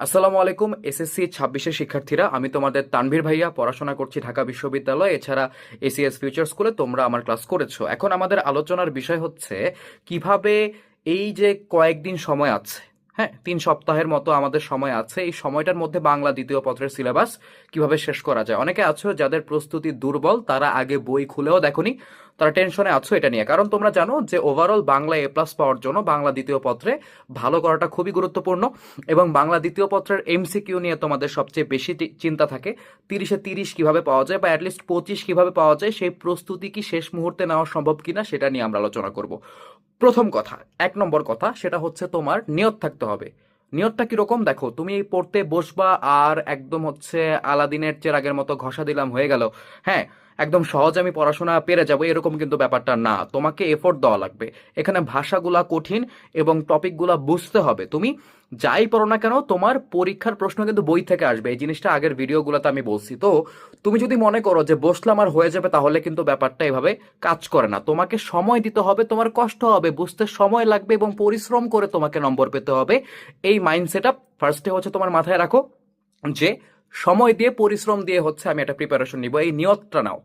আসসালামু আলাইকুম এসএসসি 26-এর শিক্ষার্থীরা, আমি তোমাদের তানভীর ভাইয়া। পড়াশোনা করছি ঢাকা বিশ্ববিদ্যালয়, এছাড়া এসিএস ফিউচার স্কুলে। তোমরা আমার ক্লাস করেছো। এখন আমাদের আলোচনার বিষয় হচ্ছে কিভাবে এই যে কয়েকদিন সময় আছে, হ্যাঁ 3 সপ্তাহের মতো আমাদের সময় আছে, এই সময়টার মধ্যে বাংলা দ্বিতীয় পত্রের সিলেবাস কিভাবে শেষ করা যায়। অনেকে আছো যাদের প্রস্তুতি দুর্বল, তারা আগে বই খুলেও দেখোনি, তারা টেনশনে আছো এটা নিয়ে। কারণ তোমরা জানো যে ওভারঅল বাংলা এ+ পাওয়ার জন্য বাংলা দ্বিতীয় পত্রে ভালো করাটা খুবই গুরুত্বপূর্ণ। এবং বাংলা দ্বিতীয় পত্রের এমসিকিউ নিয়ে তোমাদের সবচেয়ে বেশি চিন্তা থাকে। 30-এ 30 কিভাবে পাওয়া যায়, বা অ্যাটলিস্ট 25 কিভাবে পাওয়া যায়, সেই প্রস্তুতি কি শেষ মুহূর্তে নেওয়া সম্ভব কিনা সেটা নিয়ে আমরা আলোচনা করব। প্রথম কথা, 1 নম্বর কথা, সেটা হচ্ছে তোমার নিয়ত থাকতে হবে। নিয়তটা কিরকম দেখো, তুমি এই পড়তে বসবা আর একদম হচ্ছে আলাদিনের চেরাগের মতো ঘষা দিলাম হয়ে গেল, হ্যাঁ একদম সহজ আমি পড়াশোনা পেরে যাবো, এরকম কিন্তু ব্যাপারটা না। তোমাকে এফোর্ট দেওয়া লাগবে। এখানে ভাষাগুলা কঠিন এবং টপিকগুলা বুঝতে হবে। তুমি যাই পড়ো না কেন, তোমার পরীক্ষার প্রশ্ন কিন্তু বই থেকে আসবে। এই জিনিসটা আগের ভিডিওগুলোতে আমি বলছি। তো তুমি যদি মনে করো যে বসলাম আর হয়ে যাবে, তাহলে কিন্তু ব্যাপারটা এভাবে কাজ করে না। তোমাকে সময় দিতে হবে, তোমার কষ্ট হবে, বুঝতে সময় লাগবে এবং পরিশ্রম করে তোমাকে নম্বর পেতে হবে। এই মাইন্ডসেট আপ ফার্স্টে হচ্ছে তোমার মাথায় রাখো যে সময় দিয়ে পরিশ্রম দিয়ে হচ্ছে আমি একটা প্রিপারেশন নিব, এই নিয়তটা নাও।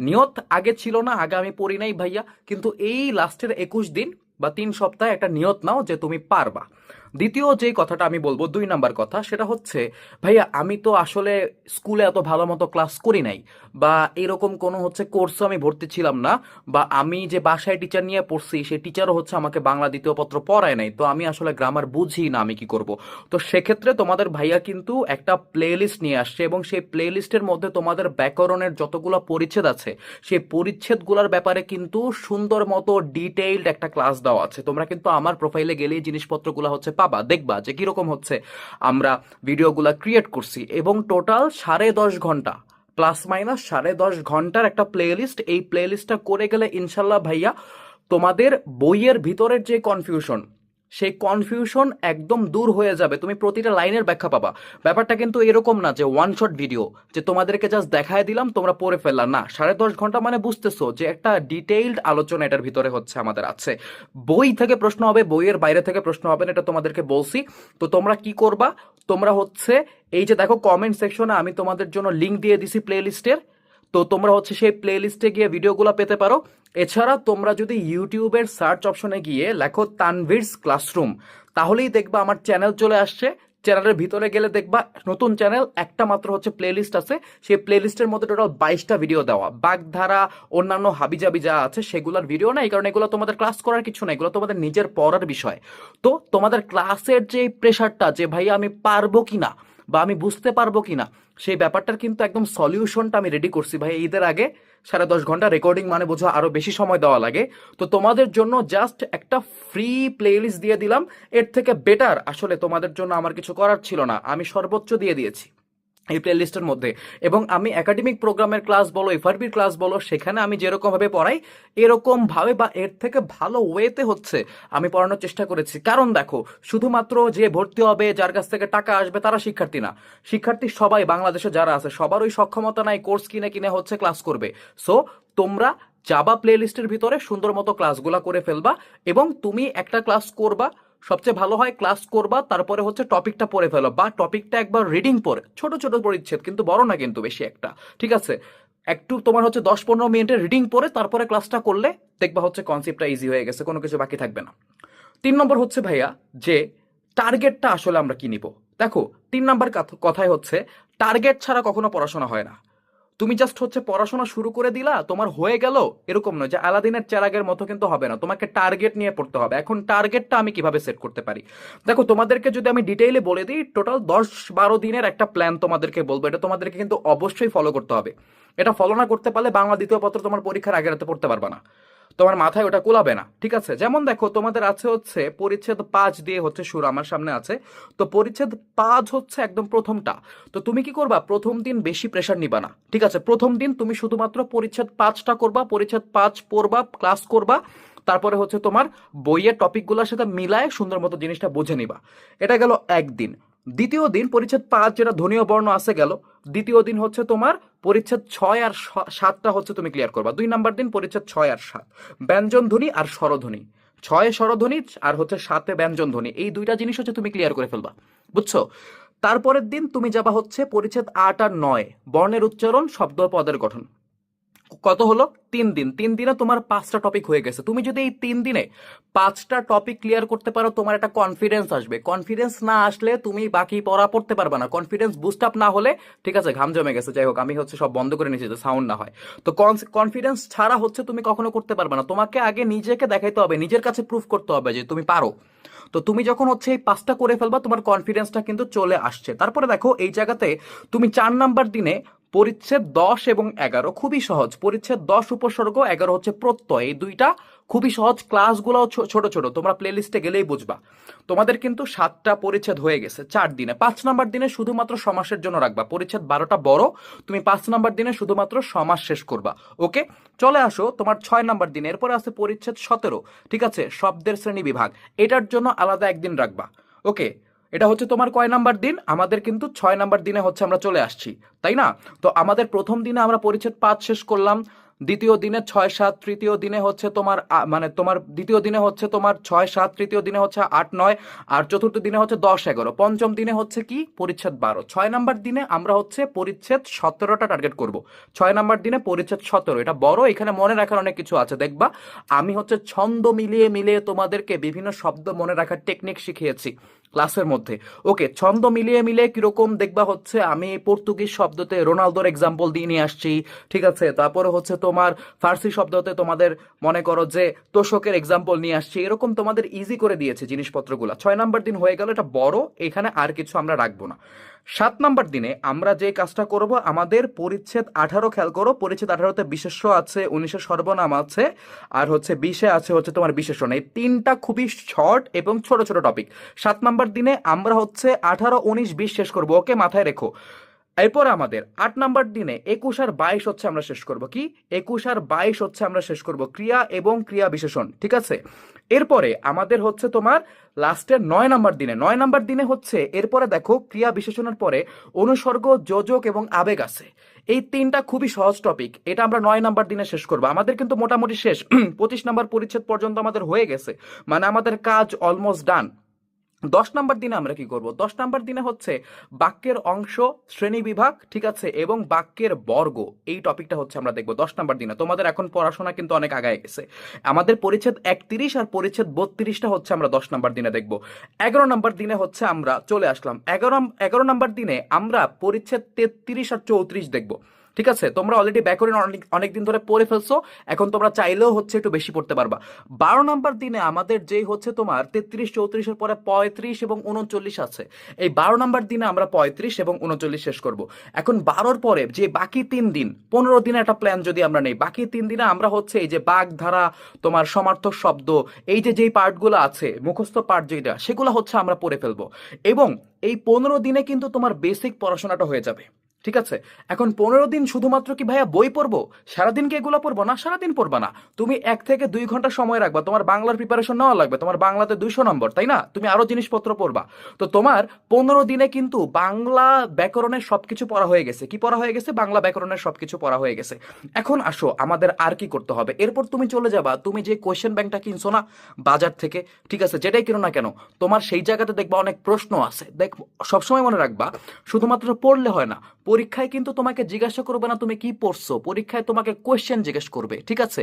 নিয়ত আগে ছিল না, আগে আমি পড়ি নাই ভাইয়া, কিন্তু এই লাস্টের 21 দিন বা 3 সপ্তাহে একটা নিয়ত নাও যে তুমি পারবা। দ্বিতীয় যে কথাটা আমি বলবো, 2 নম্বর কথা, সেটা হচ্ছে ভাইয়া আমি তো আসলে স্কুলে এত ভালো মতো ক্লাস করি নাই, বা এরকম কোনো হচ্ছে কোর্সও আমি ভর্তি ছিলাম না, বা আমি যে বাসায় টিচার নিয়ে পড়ছি সেই টিচারও হচ্ছে আমাকে বাংলা দ্বিতীয় পত্র পড়ায় নাই, তো আমি আসলে গ্রামার বুঝি না, আমি কি করব। তো সেক্ষেত্রে তোমাদের ভাইয়া কিন্তু একটা প্লে লিস্ট নিয়ে আসছে, এবং সেই প্লে লিস্টের মধ্যে তোমাদের ব্যাকরণের যতগুলো পরিচ্ছেদ আছে সেই পরিচ্ছেদগুলোর ব্যাপারে কিন্তু সুন্দর মতো ডিটেইলড একটা ক্লাস দেওয়া আছে। তোমরা কিন্তু আমার প্রোফাইলে গেলে এই জিনিসপত্রগুলো হচ্ছে পাবা, দেখবা যে কিরকম হচ্ছে আমরা ভিডিওগুলা ক্রিয়েট করছি। এবং টোটাল 10.5 ঘন্টা, প্লাস মাইনাস 10.5 ঘন্টার একটা প্লে লিস্ট। এই প্লে লিস্টটা করে গেলে ইনশাল্লাহ ভাইয়া তোমাদের বইয়ের ভিতরের যে কনফিউশন, সেই কনফিউশন একদম দূর হয়ে যাবে। তুমি প্রতিটা লাইনের ব্যাখ্যা পাবা। ব্যাপারটা কিন্তু এরকম না যে ওয়ান শট ভিডিও, যে তোমাদেরকে জাস্ট দেখায় দিলাম তোমরা পড়ে ফেললা, না। 10.5 ঘন্টা মানে বুঝতেছো যে একটা ডিটেইলড আলোচনা এটার ভিতরে হচ্ছে আমাদের আছে। বই থেকে প্রশ্ন হবে, বইয়ের বাইরে থেকে প্রশ্ন হবে না, এটা তোমাদেরকে বলছি। তো তোমরা কি করবা, তোমরা হচ্ছে এই যে দেখো কমেন্ট সেকশনে আমি তোমাদের জন্য লিঙ্ক দিয়ে দিছি প্লে লিস্টের, তো তোমরা হচ্ছে সেই প্লে লিস্টে গিয়ে ভিডিওগুলো পেতে পারো। এছাড়া তোমরা যদি ইউটিউবের সার্চ অপশনে গিয়ে লেখো তানভীরস ক্লাসরুম, তাহলেই দেখবা আমার চ্যানেল চলে আসছে। চ্যানেলের ভিতরে গেলে দেখবা নতুন চ্যানেল, একটা মাত্র হচ্ছে প্লে লিস্ট আছে। সেই প্লে লিস্টের মধ্যে টোটাল 22টা ভিডিও দেওয়া, বাগধারা অন্যান্য হাবিজাবি যা আছে সেগুলোর ভিডিও না। এই কারণে এগুলো তোমাদের ক্লাস করার কিছু না, এগুলো তোমাদের নিজের পড়ার বিষয়। তো তোমাদের ক্লাসের যে প্রেশারটা, যে ভাই আমি পারবো কিনা বা আমি বুঝতে পারবো কিনা, সেই ব্যাপারটার কিন্তু একদম সলিউশনটা আমি রেডি করছি ভাই। ঈদের আগে 10.5 ঘন্টা রেকর্ডিং মানে বোঝো আরো বেশি সময় দেওয়া লাগে। তো তোমাদের জন্য জাস্ট একটা ফ্রি প্লেলিস্ট দিয়ে দিলাম। এর থেকে বেটার আসলে তোমাদের জন্য আমার কিছু করার ছিল না, আমি সর্বোচ্চ দিয়ে দিয়েছি এই প্লে লিস্টের মধ্যে। এবং আমি একাডেমিক প্রোগ্রামের ক্লাস বলো, এফআরবির ক্লাস বলো, সেখানে আমি যেরকম ভাবে পড়াই এরকম ভাবে বা এর থেকে ভালো ওয়েতে হচ্ছে আমি পড়ানোর চেষ্টা করেছি। কারণ দেখো, শুধুমাত্র যে ভর্তি হবে, যার কাছ থেকে টাকা আসবে, তারা শিক্ষার্থী না। শিক্ষার্থী সবাই, বাংলাদেশে যারা আছে সবার ওই সক্ষমতা নাই কোর্স কিনে কিনে হচ্ছে ক্লাস করবে। সো তোমরা যাবা প্লে লিস্টের ভিতরে, সুন্দর মতো ক্লাসগুলা করে ফেলবা। এবং তুমি একটা ক্লাস করবা, সবচেয়ে ভালো হয় ক্লাস করবা, তারপরে হচ্ছে টপিকটা পড়ে ফেলো, বা টপিকটা একবার রিডিং পড়ে, ছোট ছোট পরিচ্ছেদ কিন্তু বড় না, কিন্তু বেশি একটা, ঠিক আছে, একটু তোমার হচ্ছে 10-15 মিনিটের রিডিং পড়ে তারপরে ক্লাসটা করলে দেখবা হচ্ছে কনসেপ্টটা ইজি হয়ে গেছে, কোনো কিছু বাকি থাকবে না। 3 নম্বর হচ্ছে ভাইয়া যে টার্গেটটা আসলে আমরা কি নিব। দেখো, 3 নম্বর কথাই হচ্ছে টার্গেট ছাড়া কখনো পড়াশোনা হয় না। তুমি জাস্ট হচ্ছে পড়াশোনা শুরু করে দিলা, তোমার হয়ে গেল, এরকম নয়। যে আলাদিনের চেরাগের মতো কিন্তু হবে না, তোমাকে টার্গেট নিয়ে পড়তে হবে। এখন টার্গেটটা আমি কিভাবে সেট করতে পারি, দেখো তোমাদেরকে যদি আমি ডিটেইলে বলে দিই, টোটাল 10-12 দিনের একটা প্ল্যান তোমাদেরকে বলবো। এটা তোমাদেরকে কিন্তু অবশ্যই ফলো করতে হবে। এটা ফলো না করতে পারলে বাংলা দ্বিতীয় পত্র তোমার পরীক্ষার আগে রাতে পড়তে পারবা না, তোমার মাথায় ওটা কোলাবে না, ঠিক আছে। যেমন দেখো, তোমাদের আছে হচ্ছে পরিচ্ছেদ 5 দিয়ে হচ্ছে শুরু, আমার সামনে আছে। তো পরিচ্ছেদ 5 হচ্ছে একদম প্রথমটা। তো তুমি কি করবা, প্রথম দিন বেশি প্রেশার নিবা না, ঠিক আছে। প্রথম দিন তুমি শুধুমাত্র পরিচ্ছেদ 5টা করবা, পরিচ্ছেদ 5 পড়বা, ক্লাস করবা। তারপরে হচ্ছে তোমার বইয়ের টপিকগুলোর সাথে মিলায় সুন্দর মতো জিনিসটা বুঝে নিবা। এটা গেল একদিন। দ্বিতীয় দিন পরিচ্ছেদ 5 যেটা ধ্বনীয় বর্ণ আছে গেল। দ্বিতীয় দিন হচ্ছে তোমার পরিচ্ছেদ 6 আর 7টা হচ্ছে তুমি ক্লিয়ার করবা। 2 নম্বর দিন পরিচ্ছেদ 6 আর 7, ব্যঞ্জন ধ্বনি আর স্বরধ্বনি। 6-এ স্বরধ্বনি আর হচ্ছে 7-এ ব্যঞ্জন ধ্বনি, এই দুইটা জিনিস হচ্ছে তুমি ক্লিয়ার করে ফেলবা, বুঝছো। তারপরের দিন তুমি যাবা হচ্ছে পরিচ্ছেদ 8 আর 9, বর্ণের উচ্চারণ, শব্দ ও পদের গঠন। কত হলো? 3 দিন। 3 দিনে তোমার 5টা টপিক হয়ে গেছে। তুমি যদি এই 3 দিনে 5টা টপিক ক্লিয়ার করতে পারো, তোমার একটা কনফিডেন্স আসবে। কনফিডেন্স না আসলে তুমি বাকি পড়া পড়তে পারবে না। কনফিডেন্স বুস্ট আপ না হলে, ঠিক আছে, ঘাম জমে গেছে, যাই হোক, আমি হচ্ছে সব বন্ধ করে নিয়েছি যে সাউন্ড না হয়। তো কনফিডেন্স ছাড়া হচ্ছে তুমি কখনো করতে পারবে না। তোমাকে আগে নিজেকে দেখাইতে হবে, নিজের কাছে প্রুফ করতে হবে যে তুমি পারো। তো তুমি যখন হচ্ছে এই 5টা করে ফেলবা, তোমার কনফিডেন্সটা কিন্তু চলে আসছে। তারপরে দেখো এই জায়গাতে তুমি 4 নাম্বার দিনে পরিচ্ছেদ 10 এবং 11 খুবই সহজ। পরিচ্ছেদ 10 উপসর্গ, 11 হচ্ছে প্রত্যয়, এই দুইটা খুবই সহজ। ক্লাসগুলোও ছোট ছোট, তোমরা প্লে লিস্টে গেলেই বুঝবা। তোমাদের কিন্তু 7টা পরিচ্ছেদ হয়ে গেছে 4 দিনে। 5 নাম্বার দিনে শুধুমাত্র সমাসের জন্য রাখবা। পরিচ্ছেদ 12টা বড়, তুমি 5 নাম্বার দিনে শুধুমাত্র সমাস শেষ করবা। ওকে, চলে আসো তোমার 6 নাম্বার দিনে। এরপরে আছে পরিচ্ছেদ 17, ঠিক আছে, শব্দের শ্রেণী বিভাগ। এটার জন্য আলাদা একদিন রাখবা। ওকে, এটা হচ্ছে তোমার কয় নাম্বার দিন? আমাদের কিন্তু 6 নাম্বার দিনে হচ্ছে আমরা চলে আসছি, তাই না? তো আমাদের প্রথম দিনে আমরা পরিচ্ছেদ 5 শেষ করলাম, দ্বিতীয় দিনে 6-7, তৃতীয় দিনে হচ্ছে তোমার মানে তোমার দ্বিতীয় দিনে হচ্ছে তোমার 6-7, তৃতীয় দিনে হচ্ছে 8-9, আর চতুর্থ দিনে হচ্ছে 10-11, পঞ্চম দিনে হচ্ছে কি পরিচ্ছেদ 12। 6 নাম্বার দিনে আমরা হচ্ছে পরিচ্ছেদ 17টা টার্গেট করব। 6 নাম্বার দিনে পরিচ্ছেদ 17, এটা বড়, এখানে মনে রাখার অনেক কিছু আছে। দেখবা আমি হচ্ছে ছন্দ মিলিয়ে মিলিয়ে তোমাদেরকে বিভিন্ন শব্দ মনে রাখার টেকনিক শিখিয়েছি ক্লাসের মধ্যে। ওকে, ছন্দ মিলিয়ে মিলিয়ে কিরকম দেখবা হচ্ছে আমি পর্তুগিজ শব্দতে রোনালদোর এক্সাম্পল দিয়ে নিয়ে আসছি, ঠিক আছে। তারপরে হচ্ছে তোমার ফার্সি শব্দতে তোমাদের মনে করো যে তোষকের এক্সাম্পল নিয়ে আসছি। এরকম তোমাদের ইজি করে দিয়েছে জিনিসপত্রগুলো। 6 নাম্বার দিন হয়ে গেল, এটা বড়, এখানে আর কিছু আমরা রাখবো না। 7 নাম্বার দিনে আমরা যে কাজটা করব, আমাদের পরিচ্ছেদ 18 খেয়াল করো। পরিচ্ছেদ 18তে বিশেষ্য আছে, 19-এ সর্বনাম আছে, আর হচ্ছে 20-এ আছে হচ্ছে তোমার বিশেষণ। এই তিনটা খুবই শর্ট এবং ছোট ছোট টপিক। 7 নাম্বার দিনে আমরা হচ্ছে 18, 19, 20 শেষ করবো। ওকে, মাথায় রেখো। এরপর আমাদের 8 নাম্বার দিনে 21 আর 22 হচ্ছে আমরা শেষ করব। কি 21 আর 22 হচ্ছে আমরা শেষ করব, ক্রিয়া এবং ক্রিয়া বিশেষণ, ঠিক আছে। এরপরে আমাদের হচ্ছে তোমার লাস্টের 9 নাম্বার দিনে, 9 নাম্বার দিনে হচ্ছে এরপরে দেখো ক্রিয়া বিশেষণের পরে অনুসর্গ, যোজক এবং আবেগ আছে। এই তিনটা খুবই সহজ টপিক, এটা আমরা 9 নাম্বার দিনে শেষ করবো। আমাদের কিন্তু মোটামুটি শেষ, 25 নাম্বার পরিচ্ছেদ পর্যন্ত আমাদের হয়ে গেছে, মানে আমাদের কাজ অলমোস্ট ডান। 10 নাম্বার দিনে আমরা কি করব? 10 নাম্বার দিনে হচ্ছে বাক্যের অংশ, শ্রেণী বিভাগ, ঠিক আছে, এবং বাক্যের বর্গ, এই টপিকটা হচ্ছে আমরা দেখবো 10 নাম্বার দিনে। তোমাদের এখন পড়াশোনা কিন্তু অনেক আগায় গেছে। আমাদের পরিচ্ছেদ 31 আর পরিচ্ছেদ 32টা হচ্ছে আমরা 10 নাম্বার দিনে দেখবো। 11 নাম্বার দিনে হচ্ছে আমরা চলে আসলাম। 11 নাম্বার দিনে আমরা পরিচ্ছেদ 33 আর 34 দেখবো। ঠিক আছে, তোমরা অলরেডি ব্যাকরণ অনেকদিন ধরে পড়ে ফেলছো, এখন তোমরা চাইলেও হচ্ছে একটু বেশি পড়তে পারবা। 12 নাম্বার দিনে আমাদের যেই হচ্ছে তোমার 33, 34-এর পরে 35 এবং 39 আছে। এই 12 নাম্বার দিনে আমরা 35 এবং 39 শেষ করব। এখন 12-র পরে যে বাকি 3 দিন, 15 দিনে একটা প্ল্যান যদি আমরা নেই, বাকি 3 দিনে আমরা হচ্ছে এই যে বাগধারা, তোমার সমার্থক শব্দ, এই যে যেই পার্টগুলো আছে মুখস্থ পার্ট যেটা, সেগুলো হচ্ছে আমরা পড়ে ফেলবো। এবং এই 15 দিনে কিন্তু তোমার বেসিক পড়াশোনাটা হয়ে যাবে, ঠিক আছে। এখন 15 দিন শুধুমাত্র কি ভাইয়া বই পড়বো, সারাদিন কি এগুলো পড়বো? না, সারাদিন পড়বা না। তুমি 1 থেকে 2 ঘন্টা সময় রাখবা, তোমার বাংলার প্রিপারেশন নেওয়া লাগবে। তোমার বাংলাতে 200 নম্বর, তাই না? তুমি আরো জিনিসপত্র পড়বা। তো তোমার 15 দিনে কিন্তু বাংলা ব্যাকরণের সবকিছু পড়া হয়ে গেছে। কি পড়া হয়ে গেছে? বাংলা ব্যাকরণের সবকিছু পড়া হয়ে গেছে। এখন আসো আমাদের আর কি করতে হবে। এরপর তুমি চলে যাবা, তুমি যে কোয়েশ্চেন ব্যাংকটা কিনছো না বাজার থেকে, ঠিক আছে, যেটাই কিনো না কেন, তোমার সেই জায়গাতে দেখবা অনেক প্রশ্ন আছে। দেখ, সবসময় মনে রাখবা শুধুমাত্র পড়লে হয় না। পরীক্ষায় কিন্তু তোমাকে জিজ্ঞাসা করবে না তুমি কি পড়ছো, পরীক্ষায় তোমাকে কোয়েশ্চেন জিজ্ঞেস করবে, ঠিক আছে।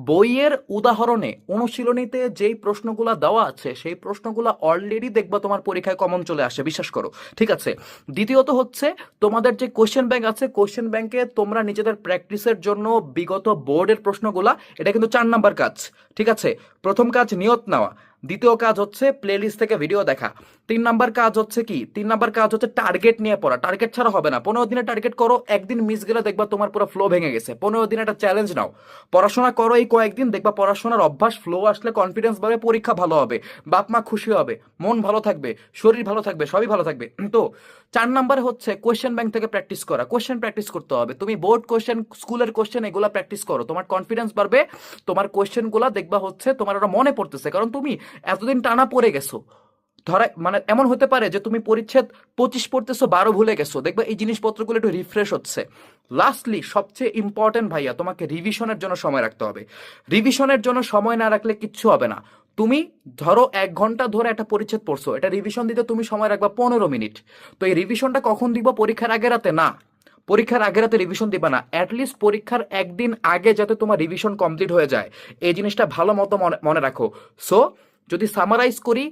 বইয়ের উদাহরণে অনুশীলনীতে যেই প্রশ্নগুলো দেওয়া আছে সেই প্রশ্নগুলো অলরেডি দেখবা তোমার পরীক্ষায় কমন চলে আসে, বিশ্বাস করো, ঠিক আছে। দ্বিতীয়ত হচ্ছে তোমাদের যে কোয়েশ্চেন ব্যাংক আছে, কোয়েশ্চেন ব্যাংকে তোমরা নিজেদের প্র্যাকটিসের জন্য বিগত বোর্ডের প্রশ্নগুলা, এটা কিন্তু 4 নাম্বার কাজ, ঠিক আছে। প্রথম কাজ নিয়ত নেওয়া, দ্বিতীয় কাজ হচ্ছে প্লেলিস্ট থেকে ভিডিও দেখা, 3 নাম্বার কাজ হচ্ছে কি, 3 নাম্বার কাজ হচ্ছে টার্গেট নিয়ে পড়া। টার্গেট ছাড়া হবে না। 15 দিনে টার্গেট করো, একদিন মিস গেলে দেখবা তোমার পুরো ফ্লো ভেঙে গেছে। 15 দিনে একটা চ্যালেঞ্জ নাও, পড়াশোনা করো এই কয়েকদিন, দেখবা পড়াশোনার অভ্যাস, ফ্লো আসলে কনফিডেন্স বাড়বে, পরীক্ষা ভালো হবে, বাপ মা খুশি হবে, মন ভালো থাকবে, শরীর ভালো থাকবে, সবই ভালো থাকবে। তো 4 নাম্বারে হচ্ছে কোয়েশ্চেন ব্যাংক থেকে প্র্যাকটিস করা। কোয়েশ্চেন প্র্যাকটিস করতে হবে, তুমি বোর্ড কোয়েশ্চেন, স্কুলের কোয়েশ্চেন এগুলা প্র্যাকটিস করো, তোমার কনফিডেন্স বাড়বে। তোমার কোয়েশ্চেনগুলা দেখবা হচ্ছে তোমার ওটা মনে পড়তেছে, কারণ তুমি এতদিন টানা পড়ে গেছো। ধরা মানে এমন হতে পারে যে তুমি পরিচ্ছেদ 25 পড়তেছো, 12 ভুলে গেছো, দেখবে এই জিনিসপত্রগুলো একটু রিফ্রেশ হচ্ছে। লাস্টলি সবচেয়ে ইম্পর্টেন্ট ভাইয়া, তোমাকে রিভিশনের জন্য সময় রাখতে হবে। রিভিশনের জন্য সময় না রাখলে কিচ্ছু হবে না। তুমি ধরো 1 ঘন্টা ধরে একটা পরিচ্ছেদ পড়ছো, এটা রিভিশন দিতে তুমি সময় রাখবা 15 মিনিট। তো এই রিভিশনটা কখন দিব? পরীক্ষার আগে রাতে না, পরীক্ষার আগে রাতে রিভিশন দিবা না, অ্যাটলিস্ট পরীক্ষার একদিন আগে যাতে তোমার রিভিশন কমপ্লিট হয়ে যায়, এই জিনিসটা ভালো মতো মনে রাখো। সো যদি সামারাইজ করি,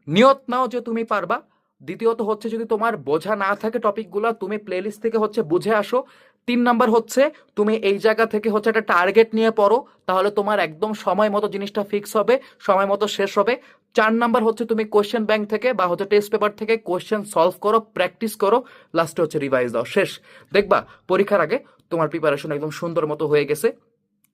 নিয়ত নাও যে তুমি পারবা। দ্বিতীয়ত হচ্ছে যদি তোমার বোঝা না থাকে টপিকগুলো, তুমি প্লেলিস্ট থেকে হচ্ছে বুঝে আসো। 3 নাম্বার হচ্ছে তুমি এই জায়গা থেকে হচ্ছে একটা টার্গেট নিয়ে পড়ো, তাহলে তোমার একদম সময় মতো জিনিসটা ফিক্স হবে, সময় মতো শেষ হবে। 4 নাম্বার হচ্ছে তুমি কোয়েশ্চেন ব্যাংক থেকে বা হচ্ছে টেস্ট পেপার থেকে কোয়েশ্চেন সলভ করো, প্র্যাকটিস করো, লাস্টে হচ্ছে রিভাইজ দাও, শেষ। দেখবা পরীক্ষার আগে তোমার প্রিপারেশন একদম সুন্দর মতো হয়ে গেছে।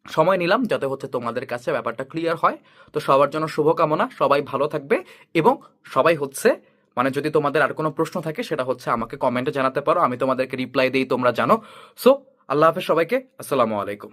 সময় নিলাম যাতে হচ্ছে তোমাদের কাছে ব্যাপারটা ক্লিয়ার হয়। তো সবার জন্য শুভকামনা, সবাই ভালো থাকবে। এবং সবাই হচ্ছে মানে যদি তোমাদের আর কোনো প্রশ্ন থাকে সেটা হচ্ছে আমাকে কমেন্টে জানাতে পারো, আমি তোমাদেরকে রিপ্লাই দিই, তোমরা জানো। সো আল্লাহ হাফেজ সবাইকে, আসসালামু আলাইকুম।